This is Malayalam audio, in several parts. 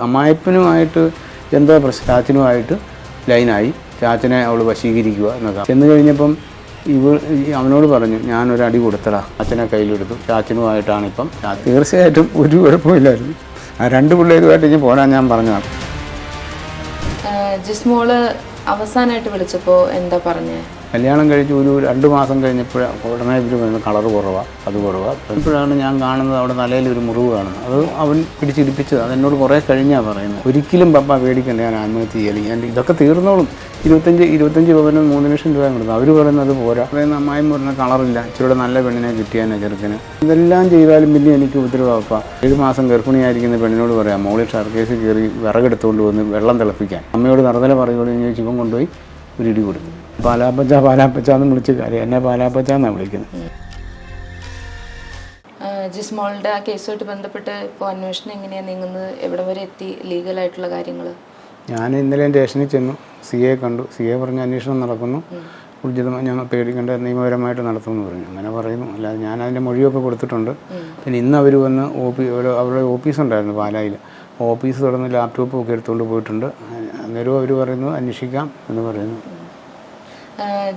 അമ്മായപ്പനുമായിട്ട് എന്തോ പ്രശ്നം ചാച്ചനുമായിട്ട് ലൈനായി ചാച്ചനെ അവൾ വശീകരിക്കുക എന്നൊക്കെ ചെന്ന് കഴിഞ്ഞപ്പം അവനോട് പറഞ്ഞു ഞാനൊരടി കൊടുത്തടാ ചാച്ചനെ കയ്യിലെടുത്തു ചാച്ചനുമായിട്ടാണ് ഇപ്പം തീർച്ചയായിട്ടും ഒരു കുഴപ്പമില്ലായിരുന്നു ആ രണ്ട് പിള്ളേരുമായിട്ട് ഇനി പോരാൻ ഞാൻ പറഞ്ഞതാണ്. ജിസ്മോള് അവസാനമായിട്ട് വിളിച്ചപ്പോൾ എന്താ പറഞ്ഞേ? കല്യാണം കഴിച്ച് ഒരു 2 മാസം കഴിഞ്ഞപ്പോഴാണ് ഉടനെ ഇവർ വരുന്നത് കളർ കുറവാണ് അത് കുറവാണ്. ഇപ്പോഴാണ് ഞാൻ കാണുന്നത് അവിടെ തലയിലൊരു മുറിവ് കാണുന്നത്. അത് അവൻ പിടിച്ചിടിപ്പിച്ചത്. അതെന്നോട് കുറേ കഴിഞ്ഞാണ് പറയുന്നത്. ഒരിക്കലും പപ്പ പേടിക്കണ്ട ഞാൻ ആത്മഹത്യ ചെയ്യല് ഞാൻ ഇതൊക്കെ തീർന്നോളും 25 പവനും 3 ലക്ഷം രൂപ കൊടുത്തു. അവർ പറയുന്നത് പോരാ. അതായത് അമ്മായിയും പറഞ്ഞ കളറില്ല ഇച്ചിരി നല്ല പെണ്ണിനെ കിട്ടിയാനെ ചെറുക്കന് ഇതെല്ലാം ചെയ്താലും പിന്നെ എനിക്ക് ഉത്തരവാപ്പ 7 മാസം ഗർഭിണിയായിരിക്കുന്ന പെണ്ണിനോട് പറയാം മോളിൽ ഷർക്കേസിൽ കയറി വിറകെടുത്തുകൊണ്ട് വന്ന് വെള്ളം തിളപ്പിക്കാൻ അമ്മയോട് നറുതല പറയുകയോട് ഞാൻ ശിവൻ കൊണ്ടുപോയി ഒരു ഇടി കൊടുത്തു. പാലാപ്പച്ച എന്ന് വിളിച്ച് കാര്യം എന്നെ പാലാപ്പച്ച എന്നാണ് വിളിക്കുന്നത്. ജിസ്മോളുടെ ആ കേസുമായിട്ട് ബന്ധപ്പെട്ട് ഇപ്പോൾ അന്വേഷണം എങ്ങനെയാണ് നീങ്ങുന്നത്? എവിടെ വരെ എത്തി ലീഗലായിട്ടുള്ള കാര്യങ്ങൾ? ഞാൻ ഇന്നലെ സ്റ്റേഷനിൽ ചെന്നു. CA കണ്ടു. CA പറഞ്ഞ് അന്വേഷണം നടക്കുന്നു, ഊർജിതമായി ഞങ്ങൾ പേടിക്കേണ്ട നിയമപരമായിട്ട് നടത്തുമെന്ന് പറഞ്ഞു. അങ്ങനെ പറയുന്നു. അല്ലാതെ ഞാൻ അതിൻ്റെ മൊഴിയൊക്കെ കൊടുത്തിട്ടുണ്ട്. പിന്നെ ഇന്ന് അവർ വന്ന് അവരുടെ ഓഫീസ് ഉണ്ടായിരുന്നു പാലായിൽ. ഓഫീസ് തുറന്ന് ലാപ്ടോപ്പും ഒക്കെ എടുത്തുകൊണ്ട് പോയിട്ടുണ്ട്. അന്നേരവും അവർ പറയുന്നു അന്വേഷിക്കാം എന്ന് പറയുന്നു.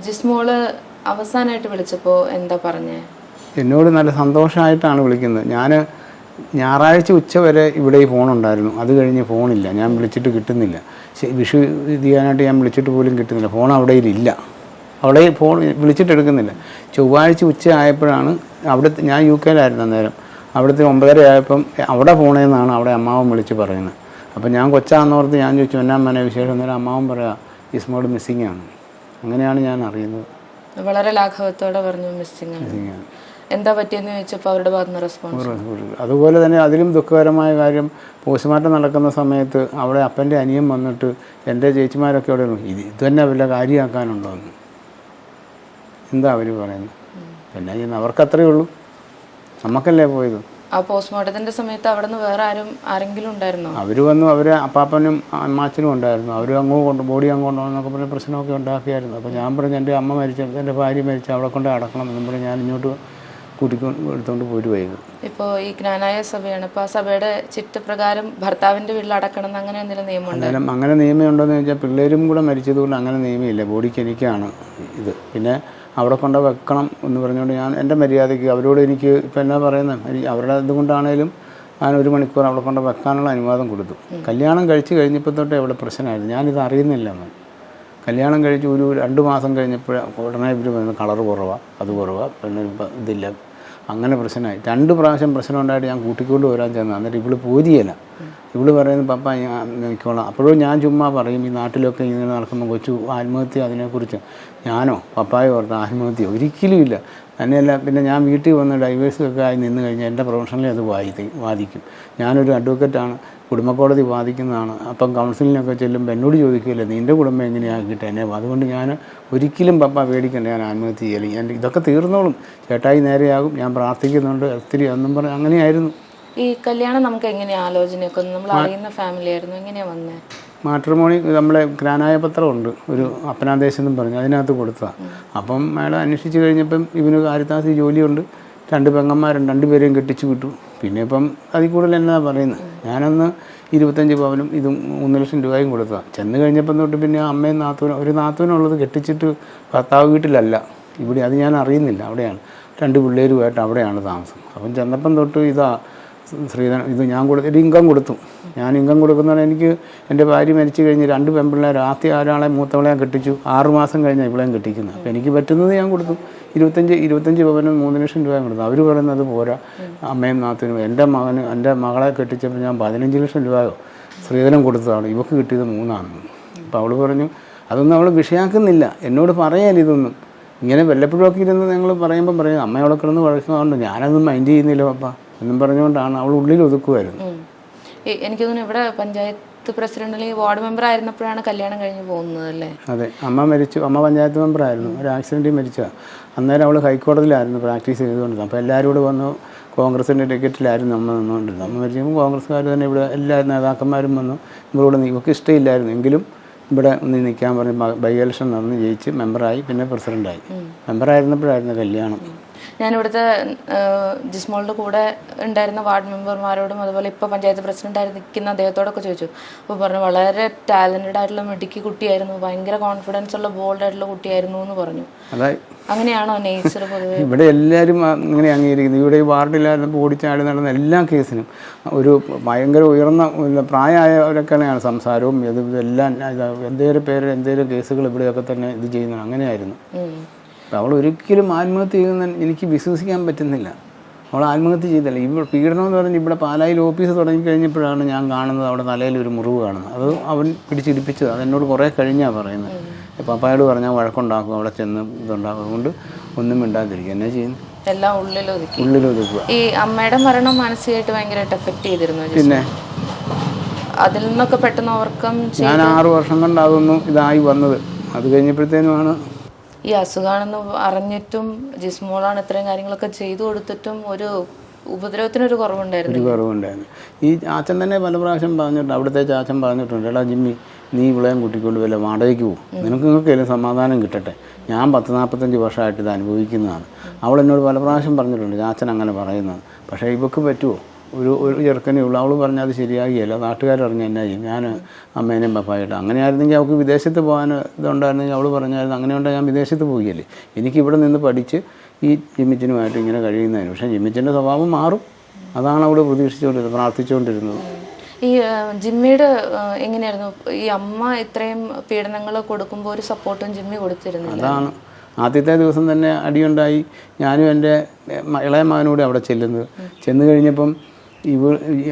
ജിസ്മോള് അവസാനമായിട്ട് വിളിച്ചപ്പോൾ എന്താ പറഞ്ഞേ? എന്നോട് നല്ല സന്തോഷമായിട്ടാണ് വിളിക്കുന്നത്. ഞാൻ ഞായറാഴ്ച ഉച്ച വരെ ഇവിടെ ഈ ഫോണുണ്ടായിരുന്നു. അത് കഴിഞ്ഞ് ഫോണില്ല. ഞാൻ വിളിച്ചിട്ട് കിട്ടുന്നില്ല. വിഷു ചെയ്യാനായിട്ട് ഞാൻ വിളിച്ചിട്ട് പോലും കിട്ടുന്നില്ല. ഫോൺ അവിടെ ഇല്ല. അവിടെ ഫോൺ വിളിച്ചിട്ട് എടുക്കുന്നില്ല. ചൊവ്വാഴ്ച ഉച്ച ആയപ്പോഴാണ് ഞാൻ UK യിലായിരുന്നു അന്നേരം. അവിടുത്തെ 9:30 ആയപ്പം അവിടെ ഫോണിൽ നിന്നാണ് അവിടെ അമ്മാവൻ വിളിച്ച് പറയുന്നത്. അപ്പം ഞാൻ കൊച്ചാന്നോർത്ത് ഞാൻ ചോദിച്ചു എന്നാ മനെ വിശേഷം. അന്നേരം അമ്മാവൻ പറയാം ജിസ്മോൾ മിസ്സിങ് ആണ്. അങ്ങനെയാണ് ഞാൻ അറിയുന്നത്. വളരെ ലാഘവത്തോടെ പറഞ്ഞു മിസ്സിങ് ആണ്. എന്താ പറ്റിയെന്ന് ചോദിച്ചപ്പോൾ അവരുടെ ഭാഗത്തുനിന്ന് റെസ്പോൺസ്. അതുപോലെ തന്നെ അതിലും ദുഃഖകരമായ കാര്യം പോസ്റ്റ്മോർട്ടം നടക്കുന്ന സമയത്ത് അവിടെ അപ്പൻ്റെ അനിയൻ വന്നിട്ട് എൻ്റെ ചേച്ചിമാരൊക്കെ അവിടെ ഇത് തന്നെ വല്ല കാര്യമാക്കാനുണ്ടോ എന്ന് എന്താ അവർ പറയുന്നത്. പിന്നെ ചെയ്യുന്നത് അവർക്കത്രയേ ഉള്ളൂ, നമുക്കല്ലേ പോയത്. ആ പോസ്റ്റ്മോർട്ടത്തിൻ്റെ സമയത്ത് അവിടെ നിന്ന് വേറെ ആരെങ്കിലും ഉണ്ടായിരുന്നോ? അവർ വന്നു. അവരെ അപ്പാപ്പനും അമ്മാച്ചനും ഉണ്ടായിരുന്നു. അവർ അങ്ങോട്ട് ബോഡി അങ്ങോട്ടോന്നൊക്കെ പറഞ്ഞ പ്രശ്നമൊക്കെ ഉണ്ടാക്കിയായിരുന്നു. അപ്പോൾ ഞാൻ പറഞ്ഞു എൻ്റെ അമ്മ മരിച്ച എൻ്റെ ഭാര്യ മരിച്ച അവിടെ കൊണ്ട് അടക്കണം എന്നും പറഞ്ഞ് ഞാൻ ഇങ്ങോട്ട് എടുത്തുകൊണ്ട് പോയിട്ട് വൈകി. ഇപ്പോൾ ഈ ജ്ഞാനായ സഭയാണ്. അപ്പോൾ ആ സഭയുടെ ചിട്ടപ്രകാരം ഭർത്താവിൻ്റെ വീട്ടിൽ അടക്കണം എന്ന് അങ്ങനെ എന്തെങ്കിലും നിയമമുണ്ട്? അങ്ങനെ നിയമം ഉണ്ടോയെന്ന് ചോദിച്ചാൽ പിള്ളേരും കൂടെ മരിച്ചതുകൊണ്ട് അങ്ങനെ നിയമമില്ല. ബോഡിക്ക് എനിക്കാണ് ഇത്. പിന്നെ അവിടെ കൊണ്ട് വെക്കണം എന്ന് പറഞ്ഞുകൊണ്ട് ഞാൻ എൻ്റെ മര്യാദയ്ക്ക് അവരോട് എനിക്ക് ഇപ്പം എന്നാ പറയുന്നത് അവരുടെ ഇതുകൊണ്ടാണേലും ഞാൻ 1 മണിക്കൂർ അവിടെ കൊണ്ട് വെക്കാനുള്ള അനുവാദം കൊടുത്തു. കല്യാണം കഴിച്ച് കഴിഞ്ഞപ്പോൾ തൊട്ടേ അവിടെ പ്രശ്നമായിരുന്നു. ഞാനിത് അറിയുന്നില്ല. കല്യാണം കഴിച്ച് ഒരു 2 മാസം കഴിഞ്ഞപ്പോൾ ഉടനെ ഇവർ പറയുന്നത് കളർ കുറവാണ് അത് കുറവാണ് പിന്നെ ഇതില്ല അങ്ങനെ പ്രശ്നമായി. 2 പ്രാവശ്യം പ്രശ്നം ഉണ്ടായിട്ട് ഞാൻ കൂട്ടിക്കൊണ്ട് വരാൻ ചെന്നു. എന്നിട്ട് ഇവള് പോരിയല്ല. ഇവള് പറയുന്നത് പപ്പ ഞാൻ നോക്കിക്കോളാം. അപ്പോഴും ഞാൻ ചുമ്മാ പറയും ഈ നാട്ടിലൊക്കെ ഇങ്ങനെ നടക്കുമ്പോൾ കൊച്ചു ആത്മഹത്യ അതിനെക്കുറിച്ച് ഞാനോ പപ്പായോ ഓർത്ത് ആത്മഹത്യ ഒരിക്കലും ഇല്ല. തന്നെയല്ല പിന്നെ ഞാൻ വീട്ടിൽ വന്ന് ഡൈവേഴ്സൊക്കെ ആയി നിന്ന് കഴിഞ്ഞാൽ എൻ്റെ പ്രൊഫഷണലി അത് വാദിക്കും. ഞാനൊരു അഡ്വക്കറ്റാണ്, കുടുംബക്കോടതി വാദിക്കുന്നതാണ്. അപ്പം കൗൺസിലിനൊക്കെ ചെല്ലുമ്പോൾ എന്നോട് ചോദിക്കില്ല നിൻ്റെ കുടുംബം എങ്ങനെയാക്കിയിട്ട് എന്നെ. അതുകൊണ്ട് ഞാൻ ഒരിക്കലും പപ്പ പേടിക്കണ്ട ഞാൻ ആത്മഹത്യ ചെയ്യല് ഞാൻ ഇതൊക്കെ തീർന്നോളും ചേട്ടായി നേരെയാകും ഞാൻ പ്രാർത്ഥിക്കുന്നുണ്ട് ഒത്തിരി എന്നും പറഞ്ഞ് അങ്ങനെയായിരുന്നു. ഈ കല്യാണം നമുക്ക് എങ്ങനെയാണ് ആലോചനയൊക്കെ നമ്മൾ അറിയുന്ന ഫാമിലി ആയിരുന്നു എങ്ങനെയാണ് വന്നത്? മാട്രിമോണി നമ്മളെ ഗ്രാനായ പത്രമുണ്ട് ഒരു അപ്പനാദേശം എന്നും പറഞ്ഞു അതിനകത്ത് കൊടുത്തതാണ്. അപ്പം അയാൾ അന്വേഷിച്ച് കഴിഞ്ഞപ്പം ഇവന് കാര്യത്താസി ജോലിയുണ്ട്, 2 പെങ്ങന്മാരുണ്ട്, 2 പേരെയും കെട്ടിച്ചു വിട്ടു. പിന്നെ ഇപ്പം അതിൽ കൂടുതൽ എന്നാ പറയുന്നത്. ഞാനന്ന് 25 പവനും ഇതും 3 ലക്ഷം രൂപയും കൊടുത്തതാണ്. ചെന്ന് കഴിഞ്ഞപ്പം തൊട്ട് പിന്നെ അമ്മയും ഒരു നാത്തൂനുള്ളത് കെട്ടിച്ചിട്ട് ഭർത്താവ് വീട്ടിലല്ല ഇവിടെ. അത് ഞാൻ അറിയുന്നില്ല. അവിടെയാണ് 2 പിള്ളേരുമായിട്ട് അവിടെയാണ് താമസം. അപ്പം ചെന്നപ്പം തൊട്ട് ശ്രീധരൻ ഇത് ഞാൻ ഒരു ഇൻകം കൊടുത്തു. ഞാൻ ഇൻകം കൊടുക്കുന്നതാണ്. എനിക്ക് എൻ്റെ ഭാര്യ മരിച്ചു കഴിഞ്ഞ് 2 പെൺപിള്ളേർ ആദ്യം ഒരാളെ മൂത്തവളെ ഞാൻ കെട്ടിച്ചു. 6 മാസം കഴിഞ്ഞാൽ ഇവളെയും കെട്ടിക്കുന്നത്. അപ്പോൾ എനിക്ക് പറ്റുന്നത് ഞാൻ കൊടുത്തു. 25 പവനും 3 ലക്ഷം രൂപയും കൊടുത്തു. അവർ പറയുന്നത് പോരാ അമ്മയും നാത്തനും. എൻ്റെ മകളെ കെട്ടിച്ചപ്പോൾ ഞാൻ 15 ലക്ഷം രൂപയോ ശ്രീധരൻ കൊടുത്തതാണ്. ഇവക്ക് കിട്ടിയത് 3 ആണെന്ന്. അപ്പോൾ അവൾ പറഞ്ഞു അതൊന്നും അവൾ വിഷയാക്കുന്നില്ല. എന്നോട് പറയാൻ ഇതൊന്നും ഇങ്ങനെ വല്ലപ്പോഴൊക്കെ ഇരുന്ന് ഞങ്ങൾ പറയുമ്പം പറയും അമ്മ അവളെ കിടന്ന് വഴക്കുന്നുണ്ട് ഞാനതൊന്നും മൈൻഡ് ചെയ്യുന്നില്ല പപ്പ എന്നും പറഞ്ഞുകൊണ്ടാണ് അവൾ ഉള്ളിൽ ഒതുക്കുമായിരുന്നു. എനിക്ക് തോന്നുന്നു ഇവിടെ പഞ്ചായത്ത് പ്രസിഡന്റ് അല്ലെങ്കിൽ വാർഡ് മെമ്പർ ആയിരുന്നപ്പോഴാണ് കല്യാണം കഴിഞ്ഞ് പോകുന്നത് അല്ലേ? അതെ, അമ്മ മരിച്ചു. അമ്മ പഞ്ചായത്ത് മെമ്പറായിരുന്നു. ഒരു ആക്സിഡൻറ്റിൽ മരിച്ചതാണ്. അന്നേരം അവൾ ഹൈക്കോടതിയിലായിരുന്നു പ്രാക്ടീസ് ചെയ്തുകൊണ്ടിരുന്നത്. അപ്പോൾ എല്ലാവരും കൂടെ വന്നു കോൺഗ്രസിൻ്റെ ടിക്കറ്റിലായിരുന്നു അമ്മ നിന്നുകൊണ്ടിരുന്നത്. അമ്മ മരിച്ചപ്പോൾ കോൺഗ്രസ്സുകാർ തന്നെ ഇവിടെ എല്ലാ നേതാക്കന്മാരും വന്നു. ഇവരോട് ഇവർക്ക് ഇഷ്ടമില്ലായിരുന്നു എങ്കിലും ഇവിടെ ഒന്ന് നിൽക്കാൻ പറഞ്ഞ് ബൈ ഇലക്ഷൻ നടന്ന് ജയിച്ച് മെമ്പറായി. പിന്നെ പ്രസിഡൻ്റായി. മെമ്പറായിരുന്നപ്പോഴായിരുന്നു കല്യാണം. ഞാനിവിടുത്തെ ജിസ്മോളുടെ കൂടെ ഉണ്ടായിരുന്ന വാർഡ് മെമ്പർമാരോടും അതുപോലെ ഇപ്പോൾ പഞ്ചായത്ത് പ്രസിഡൻ്റായി നിൽക്കുന്ന അദ്ദേഹത്തോടൊക്കെ ചോദിച്ചു. അപ്പോൾ പറഞ്ഞു വളരെ ടാലൻറ്റഡ് ആയിട്ടുള്ള മിടുക്കി കുട്ടിയായിരുന്നു, ഭയങ്കര കോൺഫിഡൻസ് ഉള്ള ബോൾഡ് ആയിട്ടുള്ള കുട്ടിയായിരുന്നു എന്ന് പറഞ്ഞു. അങ്ങനെയാണോ നേച്ചർ പൊതുവെ? ഇവിടെ എല്ലാവരും അങ്ങനെ അംഗീകരിക്കുന്നു. ഇവിടെ ഈ വാർഡിലായിരുന്നപ്പോൾ ഓടിച്ചാടി നടന്ന എല്ലാ കേസിനും ഒരു ഭയങ്കര ഉയർന്ന പ്രായമായവരൊക്കെയാണ് സംസാരവും ഇതെല്ലാം. എന്തേലും കേസുകൾ ഇവിടെയൊക്കെ തന്നെ ഇത് ചെയ്യുന്നത് അങ്ങനെയായിരുന്നു. അവൾ ഒരിക്കലും ആത്മഹത്യ ചെയ്യുന്ന എനിക്ക് വിശ്വസിക്കാൻ പറ്റുന്നില്ല. അവൾ ആത്മഹത്യ ചെയ്തല്ല. ഇവിടെ പീഡനം എന്ന് പറഞ്ഞ് ഇവിടെ പാലായിൽ ഓഫീസ് തുടങ്ങിക്കഴിഞ്ഞപ്പോഴാണ് ഞാൻ കാണുന്നത് അവിടെ തലയിൽ ഒരു മുറിവ് കാണുന്നത്. അത് അവൻ പിടിച്ചിടിപ്പിച്ചത്. അതെന്നോട് കുറേ കഴിഞ്ഞാണ് പറയുന്നത്. പപ്പായോട് പറഞ്ഞാൽ വഴക്കുണ്ടാക്കും, അവിടെ ചെന്ന് ഇതുണ്ടാക്കും. അതുകൊണ്ട് ഒന്നും മിണ്ടാതിരിക്കുക എന്നെ ചെയ്യുന്നു, എല്ലാം ഉള്ളിലൊതുക്കുക. ഈ അമ്മയുടെ മരണം മാനസികമായിട്ട് ഭയങ്കരമായിട്ട് എഫക്ട് ചെയ്തിരുന്നു. പിന്നെ അതിൽ നിന്നൊക്കെ പെട്ടെന്ന് ഓവർകം ഞാൻ 6 വർഷം കൊണ്ടാകുന്നു ഇതായി വന്നത്. അത് കഴിഞ്ഞപ്പോഴത്തേനുമാണ് ഈ അസുഖമാണെന്ന് അറിഞ്ഞിട്ടും ജിസ്മോളാണ് ഇത്രയും കാര്യങ്ങളൊക്കെ ചെയ്തു കൊടുത്തിട്ടും ഒരു ഉപദ്രവത്തിനൊരു കുറവുണ്ടായിരുന്നു. ഈ ചാച്ചൻ തന്നെ പല പ്രാവശ്യം പറഞ്ഞിട്ടുണ്ട്, അവിടുത്തെ ചാച്ചൻ പറഞ്ഞിട്ടുണ്ട്, എടാ ജിമ്മി നീ ഇവിളെയും കൂട്ടിക്കൊണ്ട് വല്ല വാടകയ്ക്ക് പോകും, നിങ്ങൾക്കെങ്കിലും സമാധാനം കിട്ടട്ടെ, ഞാൻ 40-45 വർഷമായിട്ട് ഇത് അനുഭവിക്കുന്നതാണ്. അവൾ എന്നോട് പല പ്രാവശ്യം പറഞ്ഞിട്ടുണ്ട് ചാച്ചൻ അങ്ങനെ പറയുന്നത്. പക്ഷേ ഇവക്ക് പറ്റുമോ? ഒരു ചെറുക്കനേ ഉള്ളൂ. അവൾ പറഞ്ഞാൽ അത് ശരിയാകിയല്ല, നാട്ടുകാരറിഞ്ഞ എന്നാ ചെയ്യും. ഞാൻ അമ്മേനെയും പപ്പായിട്ട് അങ്ങനെയായിരുന്നെങ്കിൽ അവൾക്ക് വിദേശത്ത് പോകാൻ ഇതുണ്ടായിരുന്നെങ്കിൽ അവൾ പറഞ്ഞായിരുന്നു അങ്ങനെ ഉണ്ടെങ്കിൽ ഞാൻ വിദേശത്ത് പോവുകയല്ലേ. എനിക്കിവിടെ നിന്ന് പഠിച്ച് ഈ ജിമ്മിച്ചനുമായിട്ട് ഇങ്ങനെ കഴിയുന്നതിന്. പക്ഷേ ജിമ്മിച്ചൻ്റെ സ്വഭാവം മാറും, അതാണ് അവൾ പ്രതീക്ഷിച്ചുകൊണ്ടിരുന്നത്, പ്രാർത്ഥിച്ചുകൊണ്ടിരുന്നത്. ഈ ജിമ്മിയുടെ എങ്ങനെയായിരുന്നു ഈ അമ്മ ഇത്രയും പീഡനങ്ങൾ കൊടുക്കുമ്പോൾ ഒരു സപ്പോർട്ടും ജിമ്മി കൊടുത്തിരുന്നില്ല? അതാണ് ആദ്യത്തെ ദിവസം തന്നെ അടിയുണ്ടായി. ഞാനും എൻ്റെ ഇളയ മകനോട് അവിടെ ചെന്ന് കഴിഞ്ഞപ്പം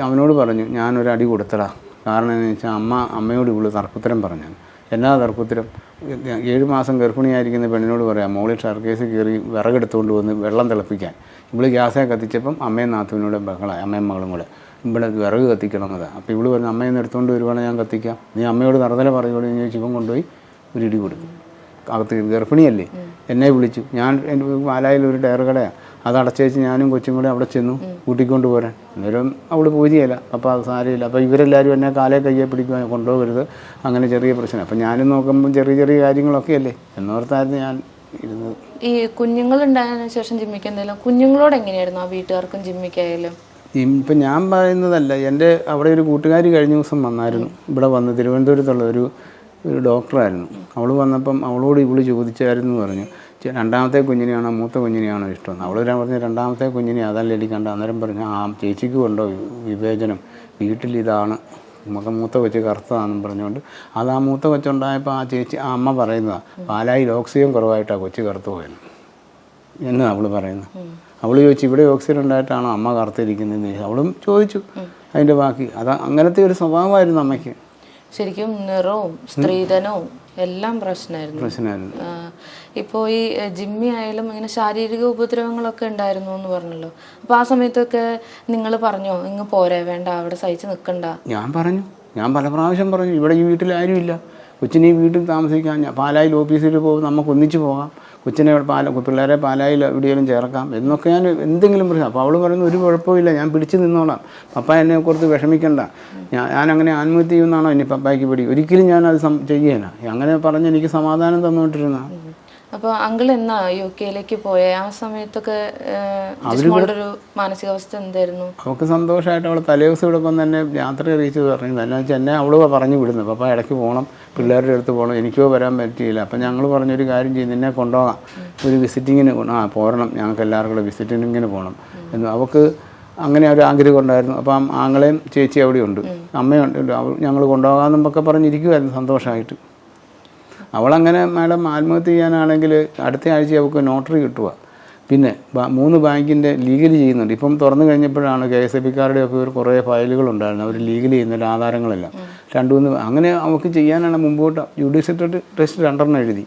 അവനോട് പറഞ്ഞു ഞാനൊരു അടി കൊടുത്തടാ. കാരണം എന്ന് വെച്ചാൽ അമ്മയോട് ഇവള് തർക്കുത്തരം പറഞ്ഞു. എന്നാ തർക്കുത്തരം? 7 മാസം ഗർഭിണിയായിരിക്കുന്ന പെണ്ണിനോട് പറയാം മോളിൽ ഷർക്കേസ് കയറി വിറകെടുത്തുകൊണ്ട് വന്ന് വെള്ളം തിളപ്പിക്കാൻ. ഇവള് ഗ്യാസേ കത്തിച്ചപ്പം അമ്മയും നാത്തുവിനോട് ബഹളായി, അമ്മയും മകളും കൂടെ ഇവിടെ വിറക് കത്തിക്കണമെന്നതാണ്. അപ്പോൾ ഇവള് പറഞ്ഞു അമ്മയെന്ന് എടുത്തുകൊണ്ട് വരുവാണെങ്കിൽ ഞാൻ കത്തിക്കാം, നീ അമ്മയോട് നറുതല പറയുകയോട് എന്ന് ചോദിച്ചു. ഇവൻ കൊണ്ടുപോയി ഒരു ഇടി കൊടുക്കും. അകത്ത് ഗർഭിണിയല്ലേ, എന്നെ വിളിച്ചു. ഞാൻ പാലായിൽ ഒരു ടയർ കടയാണ്, അത് അടച്ചേച്ച് ഞാനും കൊച്ചും കൂടെ അവിടെ ചെന്നു കൂട്ടിക്കൊണ്ട് പോരാൻ. അന്നേരം അവൾ പോരുകയില്ല. അപ്പോൾ അത് സാരമില്ല, അപ്പോൾ ഇവരെല്ലാവരും എന്നെ കാലേ കയ്യെ പിടിക്കുവാൻ കൊണ്ടുപോകരുത്, അങ്ങനെ ചെറിയ പ്രശ്നം. അപ്പം ഞാനും നോക്കുമ്പം ചെറിയ കാര്യങ്ങളൊക്കെ അല്ലേ എന്നോർത്തായിരുന്നു ഞാൻ ഇരുന്നത്. ഈ കുഞ്ഞുങ്ങളുണ്ടായതിനു ശേഷം ജിമ്മിക്ക് എന്തെങ്കിലും കുഞ്ഞുങ്ങളോട് എങ്ങനെയായിരുന്നു ആ വീട്ടുകാർക്കും ജിമ്മിക്കായാലും? ഇപ്പം ഞാൻ പറയുന്നതല്ല, എൻ്റെ അവിടെ ഒരു കൂട്ടുകാരി കഴിഞ്ഞ ദിവസം വന്നായിരുന്നു. ഇവിടെ വന്ന് തിരുവനന്തപുരത്തുള്ള ഒരു ഡോക്ടറായിരുന്നു. അവൾ വന്നപ്പം അവളോട് ഇവള് ചോദിച്ചായിരുന്നു പറഞ്ഞു രണ്ടാമത്തെ കുഞ്ഞിനെയാണോ മൂത്ത കുഞ്ഞിനെയാണോ ഇഷ്ടമെന്ന്. അവൾ പറഞ്ഞു രണ്ടാമത്തെ കുഞ്ഞിനെ അതല്ല കണ്ട. അന്നേരം പറഞ്ഞു ആ ചേച്ചിക്ക് കൊണ്ടോ വിവേചനം, വീട്ടിൽ ഇതാണ് മൂത്ത കൊച്ച് കറുത്തതാണെന്നും പറഞ്ഞുകൊണ്ട് അത് ആ മൂത്ത കൊച്ചുണ്ടായപ്പോൾ ആ അമ്മ പറയുന്നതാണ് പാലായിൽ ഓക്സിജൻ കുറവായിട്ടാണ് കൊച്ച് കറുത്തു പോയത് എന്ന് അവൾ പറയുന്നത്. അവൾ ചോദിച്ചു ഇവിടെ ഓക്സിജൻ ഉണ്ടായിട്ടാണോ അമ്മ കറുത്തിരിക്കുന്നതെന്ന് അവളും ചോദിച്ചു. അതിൻ്റെ ബാക്കി അങ്ങനത്തെ ഒരു സ്വഭാവമായിരുന്നു അമ്മയ്ക്ക്. ശരിക്കും നിറവും സ്ത്രീധനവും എല്ലാം പ്രശ്നമായിരുന്നു. ഇപ്പോൾ ഈ ജിമ്മി ആയാലും ഇങ്ങനെ ശാരീരിക ഉപദ്രവങ്ങളൊക്കെ ഉണ്ടായിരുന്നു എന്ന് പറഞ്ഞല്ലോ. അപ്പോൾ ആ സമയത്തൊക്കെ നിങ്ങൾ പറഞ്ഞോ ഇങ്ങ് പോരെ, വേണ്ട അവിടെ സഹിച്ച് നിൽക്കണ്ട? ഞാൻ പല പ്രാവശ്യം പറഞ്ഞു ഇവിടെ ഈ വീട്ടിൽ ആരുമില്ല, കൊച്ചിനെ ഈ വീട്ടിൽ താമസിക്കാൻ പാലായിൽ ഓഫീസിൽ പോകും, നമുക്ക് ഒന്നിച്ച് പോകാം, കൊച്ചിനെ പിള്ളേരെ പാലായിൽ എവിടെയെങ്കിലും ചേർക്കാം എന്നൊക്കെ ഞാൻ എന്തെങ്കിലും പറയും. അപ്പോൾ അവൾ പറയുന്നു ഒരു കുഴപ്പമില്ല, ഞാൻ പിടിച്ച് നിന്നോളാം, പപ്പ എന്നെ കുറച്ച് വിഷമിക്കണ്ട, ഞാനങ്ങനെ ആത്മഹത്യ ചെയ്യുന്നതാണോ ഇനി പപ്പായ്ക്ക് പിടി, ഒരിക്കലും ഞാനത് ചെയ്യുകയില്ല, അങ്ങനെ പറഞ്ഞ് എനിക്ക് സമാധാനം തന്നുകൊണ്ടിരുന്ന. അപ്പോൾ അങ്കിൾ എന്നാ UK പോയ ആ സമയത്തൊക്കെ ഒരു മാനസികാവസ്ഥ എന്തായിരുന്നു? അവൾക്ക് സന്തോഷമായിട്ട് അവൾ തലേദിവസം ഇവിടെ വന്ന് തന്നെ യാത്ര അറിയിച്ചത് പറഞ്ഞത് എന്നാ വെച്ചാൽ എന്നെ അവൾ പറഞ്ഞു വിടുന്നു, പപ്പ ഇടയ്ക്ക് പോകണം, പിള്ളേരുടെ അടുത്ത് പോകണം, എനിക്കോ വരാൻ പറ്റിയില്ല. അപ്പം ഞങ്ങൾ പറഞ്ഞൊരു കാര്യം ചെയ്യും, നിന്നെ കൊണ്ടുപോകാം ഒരു വിസിറ്റിങ്ങിന് പോരണം, ഞങ്ങൾക്ക് എല്ലാവർക്കും കൂടെ വിസിറ്റിങ്ങിന് പോകണം എന്ന്. അവൾക്ക് അങ്ങനെ ഒരു ആഗ്രഹം ഉണ്ടായിരുന്നു. അപ്പം ആങ്ങളെയും ചേച്ചി അവിടെ ഉണ്ട്, അമ്മയുണ്ട്, ഞങ്ങൾ കൊണ്ടുപോകാമെന്നൊക്കെ പറഞ്ഞിരിക്കുമായിരുന്നു സന്തോഷമായിട്ട്. അവളങ്ങനെ മാഡം ആത്മഹത്യ ചെയ്യാനാണെങ്കിൽ അടുത്ത ആഴ്ച അവൾക്ക് നോട്ടറി കിട്ടുക. പിന്നെ 3 ബാങ്കിൻ്റെ ലീഗൽ ചെയ്യുന്നുണ്ട്. ഇപ്പം തുറന്നു കഴിഞ്ഞപ്പോഴാണ് KSFBക്കാരുടെ ഒക്കെ ഒരു കുറേ ഫയലുകളുണ്ടായിരുന്നു, അവർ ലീഗൽ ചെയ്യുന്നതിൻ്റെ ആധാരങ്ങളെല്ലാം 2-3 അങ്ങനെ അവൾക്ക് ചെയ്യാനാണ് മുമ്പോട്ട് ജുഡീഷ്യൽ ടെസ്റ്റ് 2 എഴുതി.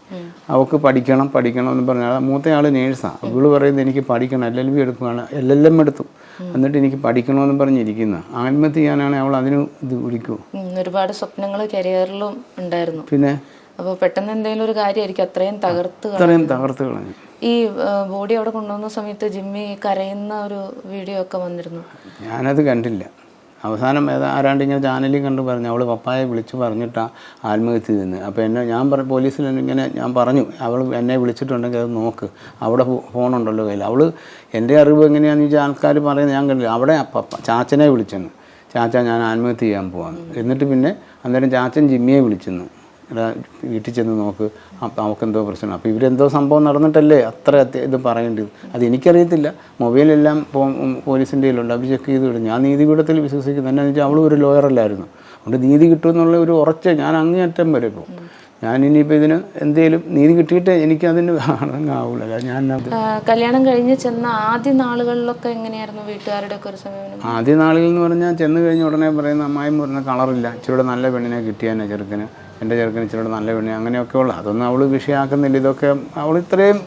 അവൾക്ക് പഠിക്കണം എന്ന് പറഞ്ഞാൽ മൂത്തയാൾ നേഴ്സാണ്. അവൾ പറയുന്നത് എനിക്ക് പഠിക്കണം, LLB എടുക്കുകയാണ്, LLM എടുത്തു, എന്നിട്ട് എനിക്ക് പഠിക്കണമെന്ന് പറഞ്ഞിരിക്കുന്നത്. ആത്മഹത്യ ചെയ്യാനാണ് അവൾ അതിന് ഇത് വിളിക്കൂ. ഒരുപാട് സ്വപ്നങ്ങൾ കരിയറിലും ഉണ്ടായിരുന്നു. പിന്നെ അപ്പോൾ പെട്ടെന്ന് എന്തെങ്കിലും ഒരു കാര്യമായിരിക്കും അത്രയും തകർത്ത് കളഞ്ഞു. ഈ ബോഡി അവിടെ കൊണ്ടുവന്ന സമയത്ത് ജിമ്മി കരയുന്ന ഒരു വീഡിയോ ഒക്കെ വന്നിരുന്നു. ഞാനത് കണ്ടില്ല. അവസാനം ആരാണ്ട് ഇങ്ങനെ ചാനലിൽ കണ്ട് പറഞ്ഞു അവൾ പപ്പായെ വിളിച്ച് പറഞ്ഞിട്ടാണ് ആത്മഹത്യ ചെയ്യുന്നത്. അപ്പോൾ പോലീസിൽ പോലീസിലിങ്ങനെ ഞാൻ പറഞ്ഞു അവൾ എന്നെ വിളിച്ചിട്ടുണ്ടെങ്കിൽ അത് നോക്ക്, അവിടെ ഫോണുണ്ടല്ലോ കയ്യിൽ. അവൾ എൻ്റെ അറിവ് എങ്ങനെയാണെന്ന് വെച്ചാൽ ആൾക്കാർ പറയുന്നത് ഞാൻ കണ്ടില്ല. അവിടെ ചാച്ചനെ വിളിച്ചെന്ന്, ചാച്ച ഞാൻ ആത്മഹത്യ ചെയ്യാൻ പോവാന്ന്. എന്നിട്ട് പിന്നെ അന്നേരം ചാച്ചൻ ജിമ്മിയെ വിളിച്ചെന്ന്, വീട്ടിൽ ചെന്ന് നോക്ക് അവൾക്കെന്തോ പ്രശ്നം. അപ്പോൾ ഇവരെന്തോ സംഭവം നടന്നിട്ടല്ലേ അത്ര ഇത് പറയേണ്ടത്. അതെനിക്കറിയത്തില്ല. മൊബൈലെല്ലാം പോലീസിൻ്റെ കയ്യിലുണ്ട്, അവർ ചെക്ക് ചെയ്ത് വിടും. ഞാൻ നീതിപീഠത്തിൽ വിശ്വസിക്കുന്നു. എന്നാന്ന് വെച്ചാൽ അവൾ ഒരു ലോയറല്ലായിരുന്നു. അതുകൊണ്ട് നീതി കിട്ടുമെന്നുള്ള ഒരു ഉറച്ച ഞാൻ അങ്ങേയറ്റം വരെ ഇപ്പോൾ ഞാനിനിയിപ്പോൾ ഇതിന് എന്തെങ്കിലും നീതി കിട്ടിയിട്ട് എനിക്കതിന് ആവില്ല. ഞാൻ കല്യാണം കഴിഞ്ഞ് ചെന്ന ആദ്യ നാളുകളിലൊക്കെ എങ്ങനെയായിരുന്നു വീട്ടുകാരുടെ ഒക്കെ ഒരു സമയം? ആദ്യ നാളുകൾ എന്ന് പറഞ്ഞാൽ ചെന്ന് കഴിഞ്ഞ ഉടനെ പറയുന്ന അമ്മായിയും പറഞ്ഞ കളറില്ല, ഇച്ചിരി നല്ല പെണ്ണിനെ കിട്ടിയാനെ ചെറുക്കന്, എൻ്റെ ചെറുക്കന് ഇച്ചിരി നല്ല പെണ്ണിനെ, അങ്ങനെയൊക്കെ ഉള്ള അതൊന്നും അവൾ വിഷയമാക്കുന്നില്ല. ഇതൊക്കെ അവൾ ഇത്രയും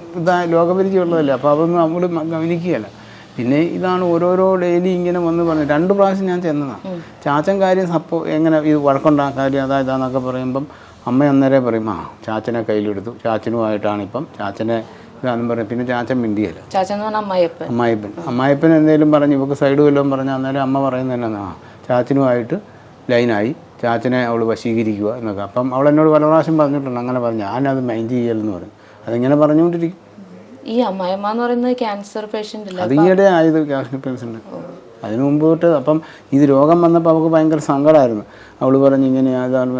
ലോകപരിചയമുള്ളതല്ലേ, അപ്പോൾ അതൊന്നും അവൾ ഗവനിക്കുകയല്ല. പിന്നെ ഇതാണ് ഓരോരോ ഡെയിലി ഇങ്ങനെ വന്ന് പറഞ്ഞു. 2 പ്രാവശ്യം ഞാൻ ചെന്നതാണ്. ചാച്ചൻ കാര്യം എങ്ങനെ ഇത് വഴക്കുണ്ടാക്കാര്യം ഇതാന്നൊക്കെ പറയുമ്പം അമ്മ അന്നേരം പറയും ചാച്ചനെ കയ്യിലെടുത്തു, ചാച്ചനുമായിട്ടാണിപ്പം, ചാച്ചനെ ഇതാണെന്ന് പറയും. പിന്നെ ചാച്ചൻ മിണ്ടിയല്ല, അമ്മായിപ്പൻ എന്തെങ്കിലും പറഞ്ഞ് ഇവർക്ക് സൈഡ് വല്ലതും പറഞ്ഞാൽ അന്നേരം അമ്മ പറയുന്നത് തന്നെ ചാച്ചനുമായിട്ട് ലൈനായി, ചാച്ചനെ അവൾ വശീകരിക്കുക എന്നൊക്കെ. അപ്പം അവൾ എന്നോട് പല പ്രാവശ്യം പറഞ്ഞിട്ടുണ്ട് അങ്ങനെ പറഞ്ഞു. ഞാനത് മൈൻഡ് ചെയ്യലെന്ന് പറയും. അതിങ്ങനെ പറഞ്ഞുകൊണ്ടിരിക്കും. ഈ അമ്മായിമ്മ എന്ന് പറയുന്നത് ക്യാൻസർ പേഷ്യൻ്റ് അല്ല, അത് ഈയിടെ ആയത് ക്യാൻസർ പേഷ്യൻ്റ്. അതിന് മുമ്പ് തൊട്ട് അപ്പം ഇത് രോഗം വന്നപ്പോൾ അവൾക്ക് ഭയങ്കര സങ്കടമായിരുന്നു. അവൾ പറഞ്ഞ് ഇങ്ങനെ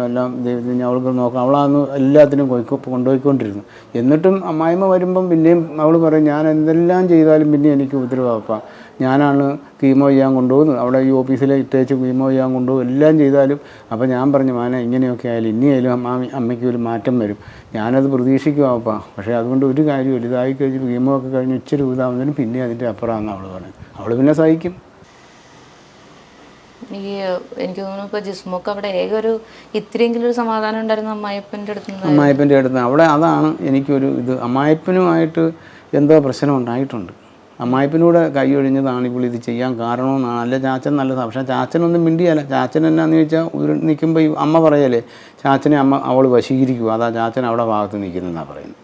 എല്ലാം ദൈവത്തിന് അവൾക്ക് നോക്കാം, അവളന്ന് എല്ലാത്തിനും കൊണ്ടുപോയിക്കൊണ്ടിരുന്നു. എന്നിട്ടും അമ്മായിമ്മ വരുമ്പം പിന്നെയും അവൾ പറയും ഞാൻ എന്തെല്ലാം ചെയ്താലും പിന്നെ എനിക്ക് ഉപദ്രവപ്പാ, ഞാനാണ് കീമോ ചെയ്യാൻ കൊണ്ടുപോകുന്നത്, അവിടെ ഈ ഓഫീസിലെ ഇട്ടേച്ച് കീമോ ചെയ്യാൻ കൊണ്ടുപോകും, എല്ലാം ചെയ്താലും. അപ്പോൾ ഞാൻ പറഞ്ഞു മാനെ ഇങ്ങനെയൊക്കെ ആയാലും ഇനിയായാലും അമ്മയ്ക്ക് ഒരു മാറ്റം വരും, ഞാനത് പ്രതീക്ഷിക്കുവാപ്പാ. പക്ഷേ അതുകൊണ്ട് ഒരു കാര്യമില്ല, ഇതായി കഴിഞ്ഞ് കീമോ ഒക്കെ കഴിഞ്ഞ് ഇച്ചിരി ഇതാവുന്നതിനും പിന്നെ അതിൻ്റെ അപ്പുറമാണെന്ന് അവൾ പറഞ്ഞു. അവൾ പിന്നെ സഹിക്കും. എനിക്ക് തോന്നുന്നു ഇപ്പോൾ ജിസ്മോക്ക് അവിടെ ഒരു ഇത്തിരിയെങ്കിലും ഒരു സമാധാനം ഉണ്ടായിരുന്നു അമ്മായിപ്പൻ്റെ അടുത്ത്. അവിടെ അതാണ് എനിക്കൊരു ഇത്. അമ്മായിപ്പനുമായിട്ട് എന്തോ പ്രശ്നം ഉണ്ടായിട്ടുണ്ട്. അമ്മായിപ്പനൂടെ കൈ ഒഴിഞ്ഞതാണ് ഇപ്പോൾ ഇത് ചെയ്യാൻ കാരണമെന്നാണ്. അല്ല ചാച്ചൻ നല്ലതാണ്, പക്ഷേ ചാച്ചനൊന്നും മിണ്ടിയല്ല. ചാച്ചൻ എന്നാന്ന് ചോദിച്ചാൽ നിൽക്കുമ്പോൾ ഈ അമ്മ പറയല്ലേ ചാച്ചനെ അവൾ വശീകരിക്കുക, അതാ ചാച്ചൻ അവിടെ ഭാഗത്ത് നിൽക്കുന്നതെന്നാണ് പറയുന്നത്.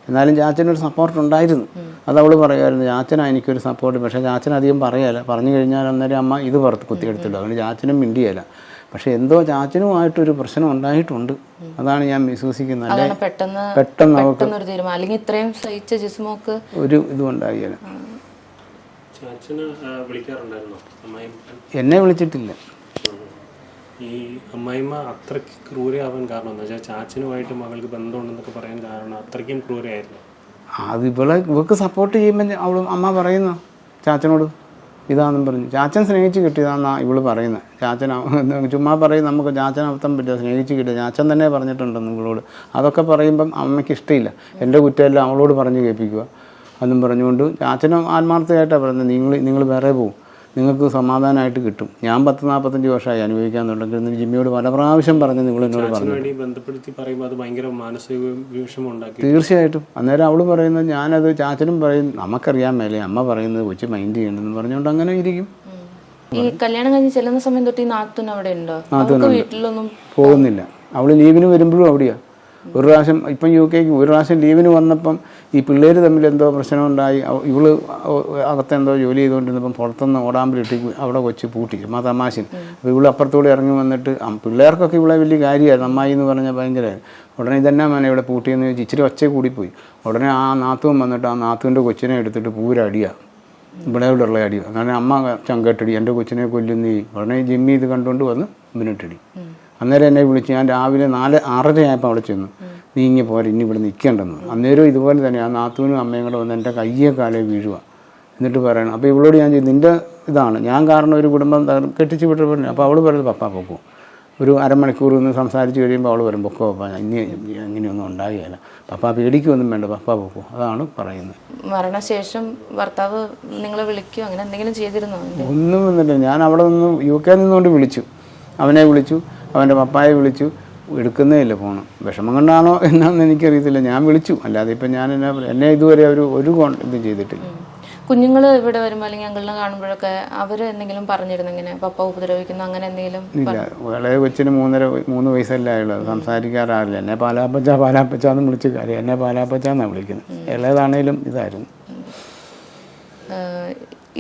എന്നാലും ചാച്ചനൊരു സപ്പോർട്ട് ഉണ്ടായിരുന്നു. അത് അവൾ പറയുമായിരുന്നു ചാച്ചനാണ് എനിക്കൊരു സപ്പോർട്ട്. പക്ഷേ ചാച്ചൻ അധികം പറയല, പറഞ്ഞു കഴിഞ്ഞാൽ അന്നേരം അമ്മ ഇത് പുറത്ത് കുത്തിയെടുത്തില്ല. അതുകൊണ്ട് ചാച്ചനും മിണ്ടിയല്ല. പക്ഷേ എന്തോ ചാച്ചനുമായിട്ടൊരു പ്രശ്നം ഉണ്ടായിട്ടുണ്ട്. അതാണ് ഞാൻ വിശ്വസിക്കുന്നത്. പെട്ടെന്ന് ഒരു ഇതും ഉണ്ടായില്ല. എന്നെ വിളിച്ചിട്ടില്ല. ഈ അമ്മായിമ്മ അത്രയ്ക്ക് ക്രൂരയാവാൻ കാരണം എന്താ വെച്ചാൽ ചാച്ചനുമായിട്ട് മകൾക്ക് ബന്ധമുണ്ടെന്നൊക്കെ പറയാൻ കാരണം അത്രയ്ക്കും ക്രൂരയായിരുന്നു. അത് ഇവൾക്ക് സപ്പോർട്ട് ചെയ്യുമ്പോൾ അമ്മ പറയുന്നു ചാച്ചനോട് ഇതാണെന്നും പറഞ്ഞു. ചാച്ചൻ സ്നേഹിച്ച് കിട്ടിയതാണെന്നാണ് ഇവള് പറയുന്നത്. ചാച്ചൻ ചുമ്മാ പറയും നമുക്ക് ചാച്ചൻ അർത്ഥം പറ്റില്ല, സ്നേഹിച്ച് കിട്ടിയ ചാച്ചൻ തന്നെ പറഞ്ഞിട്ടുണ്ടെന്ന് ഇവളോട്. അതൊക്കെ പറയുമ്പം അമ്മയ്ക്ക് ഇഷ്ടമില്ല. എൻ്റെ കുറ്റമെല്ലാം അവളോട് പറഞ്ഞു കേൾപ്പിക്കുക എന്നും പറഞ്ഞുകൊണ്ട് ചാച്ചനും ആത്മാർത്ഥമായിട്ടാണ് പറയുന്നത് നിങ്ങൾ വേറെ പോകും, നിങ്ങൾക്ക് സമാധാനമായിട്ട് കിട്ടും. ഞാൻ 10-45 വർഷമായി അനുഭവിക്കാൻ തുടങ്ങി. ജിമ്മിയോട് പല പ്രാവശ്യം പറഞ്ഞു നിങ്ങൾ എന്നോട് പറഞ്ഞു. തീർച്ചയായിട്ടും. അന്നേരം അവൾ പറയുന്നത് ഞാനത് ചാച്ചനും പറയും നമുക്കറിയാൻ മേലെ അമ്മ പറയുന്നത് കൊച്ചു മൈൻഡ് ചെയ്യണമെന്ന് പറഞ്ഞുകൊണ്ട് അങ്ങനെ ഇരിക്കും. ഈ കല്യാണം കഴിഞ്ഞ് ചെല്ലുന്ന സമയം തൊട്ട് ഈ നാത്തൂൻ അവിടെ ഉണ്ടോ? വീട്ടിലൊന്നും പോകുന്നില്ല. അവൾ ലീവിന് വരുമ്പോഴും അവിടെയാണ്. ഒരു പ്രാവശ്യം ഇപ്പം UK ഒരു പ്രാവശ്യം ലീവിന് വന്നപ്പം ഈ പിള്ളേർ തമ്മിൽ എന്തോ പ്രശ്നമുണ്ടായി. ഇവള് അകത്തെന്തോ ജോലി ചെയ്തുകൊണ്ടിരുന്നപ്പം പുറത്തുനിന്ന് ഓടാമ്പലിട്ടി അവിടെ കൊച്ച് പൂട്ടി തമാശൻ. അപ്പോൾ ഇവള് അപ്പുറത്തൂടെ ഇറങ്ങി വന്നിട്ട് പിള്ളേർക്കൊക്കെ ഇവിടെ വലിയ കാര്യമായിരുന്നു. അമ്മായി എന്ന് പറഞ്ഞാൽ ഭയങ്കരമായിരുന്നു. ഉടനെ ഇതെന്നാ മോനെ ഇവിടെ പൂട്ടിയെന്ന് ചോദിച്ചു. ഇച്ചിരി ഒച്ച കൂടിപ്പോയി. ഉടനെ ആ നാത്തുവൻ വന്നിട്ട് ആ നാത്തുവിൻ്റെ കൊച്ചിനെ എടുത്തിട്ട് പൂരടിയാണ്, ഇവിടെ ഉള്ള അടിയാണ്. അങ്ങനെ അമ്മ ചങ്കട്ടടി എൻ്റെ കൊച്ചിനെ കൊല്ലുന്നീ. ഉടനെ ജിമ്മി ഇത് കണ്ടുകൊണ്ട് വന്ന് മിനിട്ടടി. അന്നേരം എന്നെ വിളിച്ച് ഞാൻ രാവിലെ 4-6:30 ആയപ്പോൾ അവിടെ ചെന്നു. നീ ഇങ്ങനെ പോരെ, ഇനി ഇവിടെ നിൽക്കേണ്ടെന്ന്. അന്നേരം ഇതുപോലെ തന്നെ ആ നാത്തൂനും അമ്മയും കൂടെ വന്ന് എൻ്റെ കയ്യെ കാലേ വീഴുക. എന്നിട്ട് പറയണം. അപ്പോൾ ഇവളോട് ഞാൻ ചെയ്തു നിൻ്റെ ഇതാണ് ഞാൻ കാരണം ഒരു കുടുംബം കെട്ടിച്ച് വിട്ടപ്പോൾ. അപ്പോൾ അവൾ പറയുന്നത് പപ്പാ പൊക്കോ. ഒരു അരമണിക്കൂർ ഒന്ന് സംസാരിച്ച് കഴിയുമ്പോൾ അവൾ പറയും പൊക്കോ പപ്പാ, ഇനി അങ്ങനെയൊന്നും ഉണ്ടാകുകയില്ല, പപ്പാ പേടിക്കൊന്നും വേണ്ട, പപ്പാ പൊക്കോ. അതാണ് പറയുന്നത്. മരണശേഷം ഭർത്താവ് നിങ്ങളെ വിളിക്കുകയോ അങ്ങനെ എന്തെങ്കിലും ചെയ്തിരുന്നോ? ഒന്നും വന്നിട്ടില്ല. ഞാൻ അവിടെ നിന്ന് UK നിന്നുകൊണ്ട് വിളിച്ചു, അവനെ വിളിച്ചു, അവൻ്റെ പപ്പായെ വിളിച്ചു. എടുക്കുന്നേ ഇല്ല ഫോണ്. വിഷമം കൊണ്ടാണോ എന്നാണെന്ന് എനിക്കറിയത്തില്ല. ഞാൻ വിളിച്ചു, അല്ലാതെ ഇപ്പം ഞാൻ എന്നെ ഇതുവരെ ഒരു ഇതും ചെയ്തിട്ടില്ല. കുഞ്ഞുങ്ങൾ ഇവിടെ വരുമ്പോൾ അല്ലെങ്കിൽ അങ്കിളിനെ കാണുമ്പോഴൊക്കെ അവർ എന്തെങ്കിലും പറഞ്ഞിരുന്നു ഇങ്ങനെ പപ്പ ഉപദ്രവിക്കുന്നു അങ്ങനെ എന്തെങ്കിലും? ഇല്ല. വളരെ കൊച്ചിന് 3 വയസ്സല്ലേ ആയുള്ളൂ. സംസാരിക്കാറാവില്ല. എന്നെ പാലാപ്പച്ചാന്ന് വിളിച്ച് കാര്യം, എന്നെ പാലാപ്പച്ചാന്നാണ് വിളിക്കുന്നത്. ഇളയതാണേലും ഇതായിരുന്നു.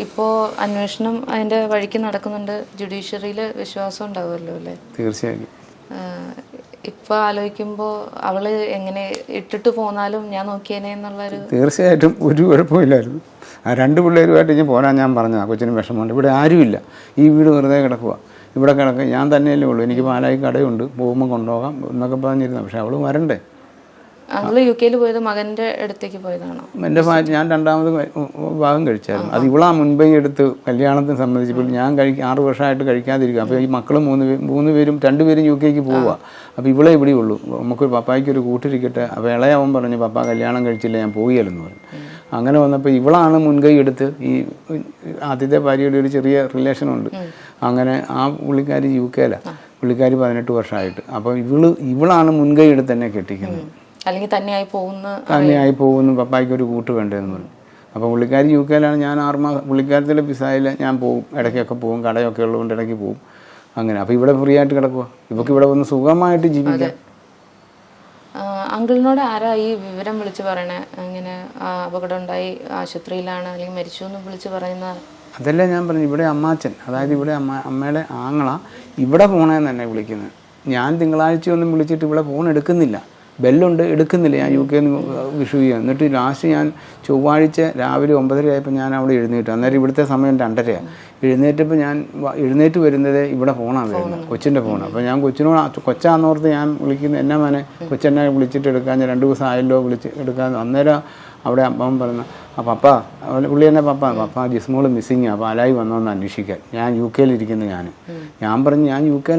ഇപ്പോൾ അന്വേഷണം അതിൻ്റെ വഴിക്ക് നടക്കുന്നുണ്ട്. ജുഡീഷ്യറിയിൽ വിശ്വാസം ഉണ്ടാവുമല്ലോ അല്ലേ? തീർച്ചയായും. ഇപ്പോൾ ആലോചിക്കുമ്പോൾ അവള് എങ്ങനെ ഇട്ടിട്ട് പോന്നാലും ഞാൻ നോക്കിയേനെ എന്നുള്ളൊരു... തീർച്ചയായിട്ടും ഒരു കുഴപ്പമില്ലായിരുന്നു. ആ 2 പിള്ളേരുമായിട്ട് ഇനി പോരാൻ ഞാൻ പറഞ്ഞതാണ്. കൊച്ചിന് വിഷമമുണ്ട്. ഇവിടെ ആരുമില്ല, ഈ വീട് വെറുതെ കിടക്കുക, ഇവിടെ കിടക്കുക, ഞാൻ തന്നെയല്ലേ ഉള്ളൂ, എനിക്ക് പാലായി കടയുണ്ട്, പോകുമ്പോൾ കൊണ്ടുപോകാം എന്നൊക്കെ പറഞ്ഞിരുന്നു. പക്ഷെ അവൾ വരണ്ടേ. അങ്ങള് UK പോയത് മകൻ്റെ അടുത്തേക്ക് പോയതാണോ? എൻ്റെ ഞാൻ 2ാമത് വിവാഹം കഴിച്ചായിരുന്നു. അത് ഇവളാ മുൻപേ എടുത്ത് കല്യാണത്തിന് സംബന്ധിച്ചപ്പോൾ ഞാൻ 6 വർഷമായിട്ട് കഴിക്കാതിരിക്കുക. അപ്പോൾ ഈ മക്കൾ 3 പേരും 2 പേരും UK പോവുക. അപ്പോൾ ഇവളെ ഇവിടെ ഉള്ളൂ, നമുക്കൊരു പപ്പായ്ക്കൊരു കൂട്ടിരിക്കട്ടെ. അപ്പോൾ ഇളയവൻ പറഞ്ഞു പപ്പ കല്യാണം കഴിച്ചില്ല, ഞാൻ പോവുകയല്ലെന്ന് പറഞ്ഞു. അങ്ങനെ വന്നപ്പോൾ ഇവളാണ് മുൻകൈ എടുത്ത്. ഈ ആദ്യത്തെ ഭാര്യയുടെ ഒരു ചെറിയ റിലേഷനുണ്ട്. അങ്ങനെ ആ പുള്ളിക്കാരി UK പുള്ളിക്കാരി 18 വർഷമായിട്ട്. അപ്പോൾ ഇവളാണ് മുൻകൈ എടുത്ത് തന്നെ കെട്ടിക്കുന്നത്. അല്ലെങ്കിൽ തന്നെയായി പോകുന്നു, പപ്പായ്ക്ക് ഒരു കൂട്ട് വേണ്ടതെന്ന് പറഞ്ഞു. അപ്പോൾ പുള്ളിക്കാരി UK ഞാൻ 6 മാസം പുള്ളിക്കാരത്തിലെ പിസായിൽ ഞാൻ പോകും, ഇടയ്ക്കൊക്കെ പോകും, കടയൊക്കെ ഉള്ളതുകൊണ്ട് ഇടയ്ക്ക് പോകും. അങ്ങനെ അപ്പോൾ ഇവിടെ ഫ്രീ ആയിട്ട് കിടക്കുക. ഇവർക്ക് ഇവിടെ വന്ന് സുഖമായിട്ട് ജീവിക്കാം. അങ്കിളിനോട് ആരാ ഈ വിവരം വിളിച്ച് പറയണേ? ഇങ്ങനെ അപകടം ഉണ്ടായി, ആശുപത്രിയിലാണ്, അല്ലെങ്കിൽ മരിച്ചു എന്ന് വിളിച്ച് പറയുന്ന? അതല്ലേ ഞാൻ പറഞ്ഞു, ഇവിടെ അമ്മാച്ചൻ, അതായത് ഇവിടെ അമ്മയുടെ ആങ്ങള ഇവിടെ പോണേന്ന് തന്നെ വിളിക്കുന്നത്. ഞാൻ തിങ്കളാഴ്ചയൊന്നും വിളിച്ചിട്ട് ഇവിടെ ഫോൺ എടുക്കുന്നില്ല, ബെല്ലുണ്ട് എടുക്കുന്നില്ല. ഞാൻ UK വിഷു ചെയ്യാം. എന്നിട്ട് ലാസ്റ്റ് ഞാൻ ചൊവ്വാഴ്ച രാവിലെ 9:30 ആയപ്പോൾ ഞാൻ അവിടെ എഴുന്നേറ്റു. അന്നേരം ഇവിടുത്തെ സമയം 2:30. എഴുന്നേറ്റപ്പോൾ ഞാൻ എഴുന്നേറ്റ് വരുന്നത് ഇവിടെ ഫോണാണ് വരുന്നത്, കൊച്ചിൻ്റെ ഫോൺ. അപ്പോൾ ഞാൻ കൊച്ചാന്നോർത്ത് ഞാൻ വിളിക്കുന്നത്, എന്നാ മോനെ കൊച്ചെന്നെ വിളിച്ചിട്ട് എടുക്കാൻ, ഞാൻ 2 ദിവസം ആയല്ലോ വിളിച്ച് എടുക്കാൻ. അന്നേരം അവിടെ അമ്മ പറഞ്ഞു, ആ പപ്പ, പുള്ളി തന്നെ പപ്പ ജിസ്മോൾ മിസ്സിങ്, അപ്പോൾ അലായി വന്നോന്ന് അന്വേഷിക്കാൻ. ഞാൻ UK ഇരിക്കുന്നു. ഞാൻ പറഞ്ഞു ഞാൻ UK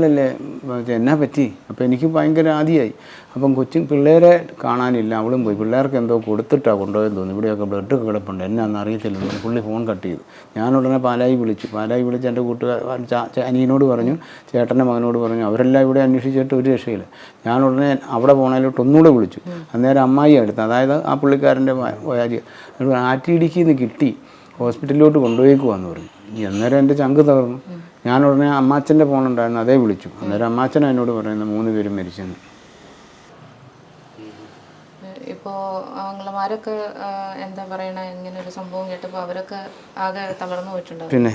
എന്നാ പറ്റി? അപ്പോൾ എനിക്ക് ഭയങ്കര ആദിയായി. അപ്പം പിള്ളേരെ കാണാനില്ല, അവളും പോയി. പിള്ളേർക്ക് എന്തോ കൊടുത്തിട്ടാണ് കൊണ്ടുപോയെന്ന് തോന്നുന്നു. ഇവിടെയൊക്കെ ബ്ലഡ് കിടപ്പുണ്ട്, എന്നാന്ന് അറിയത്തില്ലെന്ന് പുള്ളി ഫോൺ കട്ട് ചെയ്തു. ഞാൻ ഉടനെ പാലായി വിളിച്ചു എൻ്റെ അനിയനോട് പറഞ്ഞു, ചേട്ടൻ്റെ മകനോട് പറഞ്ഞു. അവരെല്ലാം ഇവിടെ അന്വേഷിച്ചിട്ട് ഒരു രക്ഷയില്ല. ഞാൻ ഉടനെ അവിടെ പോണതിലോട്ട് ഒന്നുകൂടെ വിളിച്ചു. അന്നേരം അമ്മായി എടുത്ത്, അതായത് ആ പുള്ളിക്കാരൻ്റെ ഭാര്യ, ആറ്റിയിടിക്കിന്ന് കിട്ടി, ഹോസ്പിറ്റലിലോട്ട് കൊണ്ടുപോയിക്കുവാന്ന് പറഞ്ഞു. അന്നേരം എൻ്റെ ചങ്ക് തകർന്നു. ഞാൻ ഉടനെ അമ്മാച്ചൻ്റെ ഫോണുണ്ടായിരുന്നു, അതേ വിളിച്ചു. അന്നേരം അമ്മാച്ചൻ എന്നോട് പറയുന്നത് 3 പേരും മരിച്ചെന്ന്. ഇപ്പോൾ ആങ്ങളമാരൊക്കെ എന്താ പറയണ, ഇങ്ങനെ ഒരു സംഭവം കേട്ടപ്പോൾ അവരൊക്കെ ആകെ തളർന്നു പോയിട്ടുണ്ടാവും. പിന്നെ